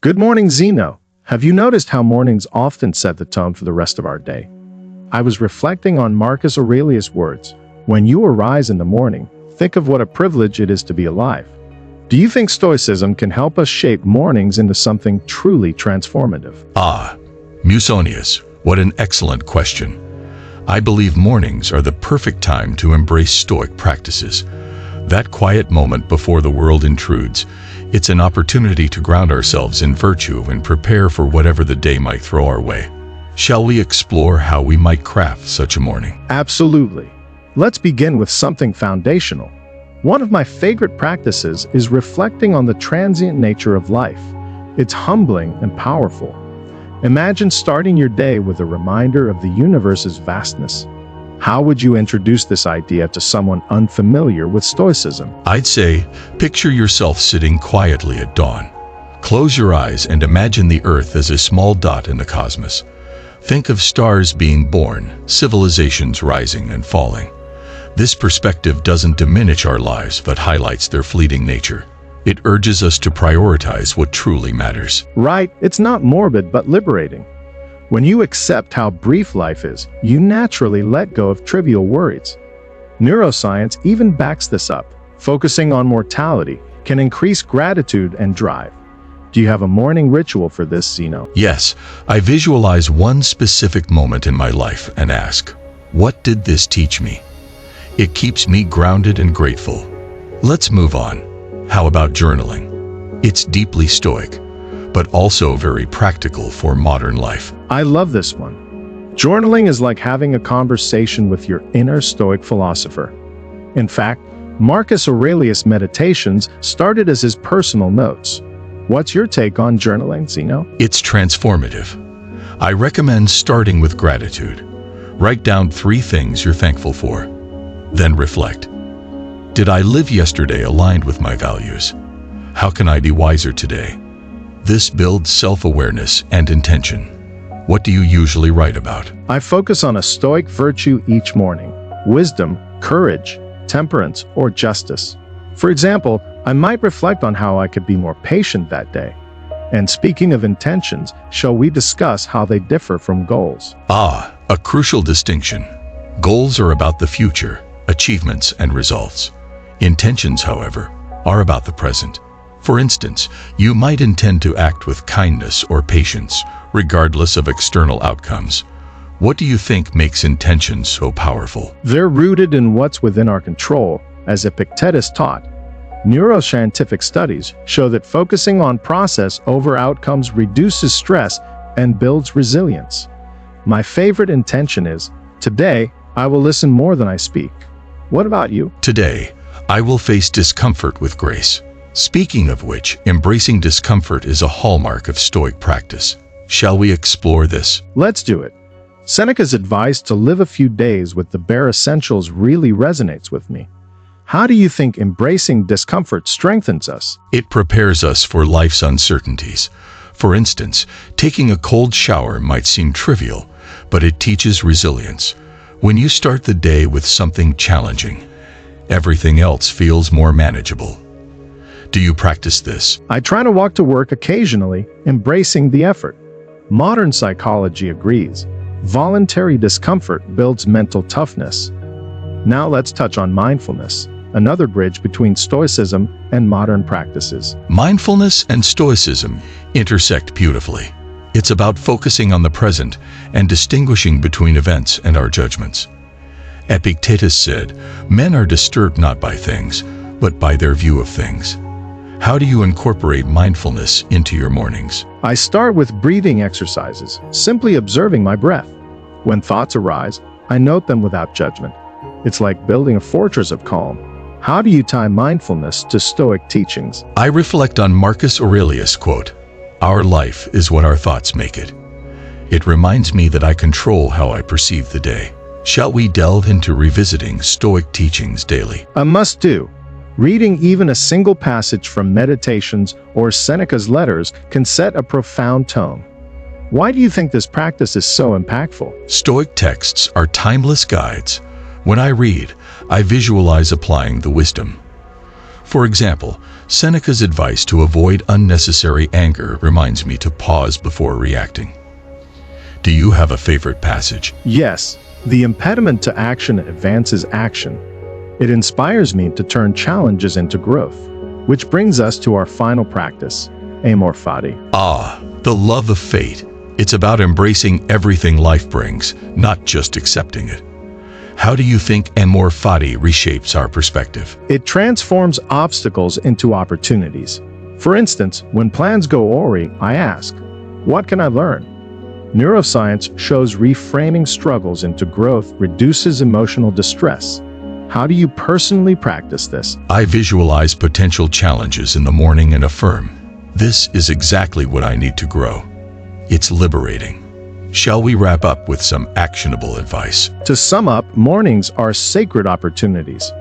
Good morning, Zeno. Have you noticed how mornings often set the tone for the rest of our day? I was reflecting on Marcus Aurelius' words. When you arise in the morning, think of what a privilege it is to be alive. Do you think Stoicism can help us shape mornings into something truly transformative? Musonius, what an excellent question. I believe mornings are the perfect time to embrace Stoic practices. That quiet moment before the world intrudes, it's an opportunity to ground ourselves in virtue and prepare for whatever the day might throw our way. Shall we explore how we might craft such a morning? Absolutely. Let's begin with something foundational. One of my favorite practices is reflecting on the transient nature of life. It's humbling and powerful. Imagine starting your day with a reminder of the universe's vastness. How would you introduce this idea to someone unfamiliar with Stoicism? I'd say, picture yourself sitting quietly at dawn. Close your eyes and imagine the Earth as a small dot in the cosmos. Think of stars being born, civilizations rising and falling. This perspective doesn't diminish our lives but highlights their fleeting nature. It urges us to prioritize what truly matters. Right, it's not morbid but liberating. When you accept how brief life is, you naturally let go of trivial worries. Neuroscience even backs this up. Focusing on mortality can increase gratitude and drive. Do you have a morning ritual for this, Zeno? Yes, I visualize one specific moment in my life and ask, what did this teach me? It keeps me grounded and grateful. Let's move on. How about journaling? It's deeply Stoic, but also very practical for modern life. I love this one. Journaling is like having a conversation with your inner Stoic philosopher. In fact, Marcus Aurelius' meditations started as his personal notes. What's your take on journaling, Zeno? It's transformative. I recommend starting with gratitude. Write down 3 things you're thankful for. Then reflect. Did I live yesterday aligned with my values? How can I be wiser today? This builds self-awareness and intention. What do you usually write about? I focus on a Stoic virtue each morning: wisdom, courage, temperance, or justice. For example, I might reflect on how I could be more patient that day. And speaking of intentions, shall we discuss how they differ from goals? A crucial distinction. Goals are about the future, achievements, and results. Intentions, however, are about the present. For instance, you might intend to act with kindness or patience, regardless of external outcomes. What do you think makes intentions so powerful? They're rooted in what's within our control, as Epictetus taught. Neuroscientific studies show that focusing on process over outcomes reduces stress and builds resilience. My favorite intention is, today, I will listen more than I speak. What about you? Today, I will face discomfort with grace. Speaking of which, embracing discomfort is a hallmark of Stoic practice. Shall we explore this? Let's do it. Seneca's advice to live a few days with the bare essentials really resonates with me. How do you think embracing discomfort strengthens us? It prepares us for life's uncertainties. For instance, taking a cold shower might seem trivial, but it teaches resilience. When you start the day with something challenging, everything else feels more manageable. Do you practice this? I try to walk to work occasionally, embracing the effort. Modern psychology agrees. Voluntary discomfort builds mental toughness. Now let's touch on mindfulness, another bridge between Stoicism and modern practices. Mindfulness and Stoicism intersect beautifully. It's about focusing on the present and distinguishing between events and our judgments. Epictetus said, "Men are disturbed not by things, but by their view of things." How do you incorporate mindfulness into your mornings? I start with breathing exercises, simply observing my breath. When thoughts arise, I note them without judgment. It's like building a fortress of calm. How do you tie mindfulness to Stoic teachings? I reflect on Marcus Aurelius' quote, "Our life is what our thoughts make it." It reminds me that I control how I perceive the day. Shall we delve into revisiting Stoic teachings daily? A must-do. Reading even a single passage from Meditations or Seneca's letters can set a profound tone. Why do you think this practice is so impactful? Stoic texts are timeless guides. When I read, I visualize applying the wisdom. For example, Seneca's advice to avoid unnecessary anger reminds me to pause before reacting. Do you have a favorite passage? Yes, the impediment to action advances action. It inspires me to turn challenges into growth, which brings us to our final practice, amor fati. Ah, the love of fate. It's about embracing everything life brings, not just accepting it. How do you think amor fati reshapes our perspective? It transforms obstacles into opportunities. For instance, when plans go awry, I ask, what can I learn? Neuroscience shows reframing struggles into growth reduces emotional distress. How do you personally practice this? I visualize potential challenges in the morning and affirm, this is exactly what I need to grow. It's liberating. Shall we wrap up with some actionable advice? To sum up, mornings are sacred opportunities.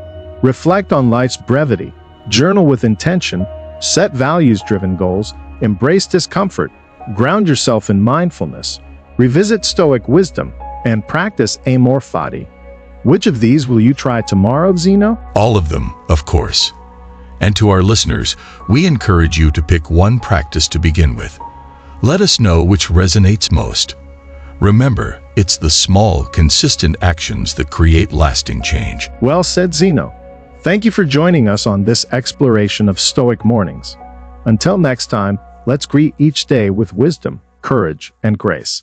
Reflect on life's brevity, journal with intention, set values-driven goals, embrace discomfort, ground yourself in mindfulness, revisit Stoic wisdom, and practice amor fati. Which of these will you try tomorrow, Zeno? All of them, of course. And to our listeners, we encourage you to pick one practice to begin with. Let us know which resonates most. Remember, it's the small, consistent actions that create lasting change. Well said, Zeno. Thank you for joining us on this exploration of Stoic mornings. Until next time, let's greet each day with wisdom, courage, and grace.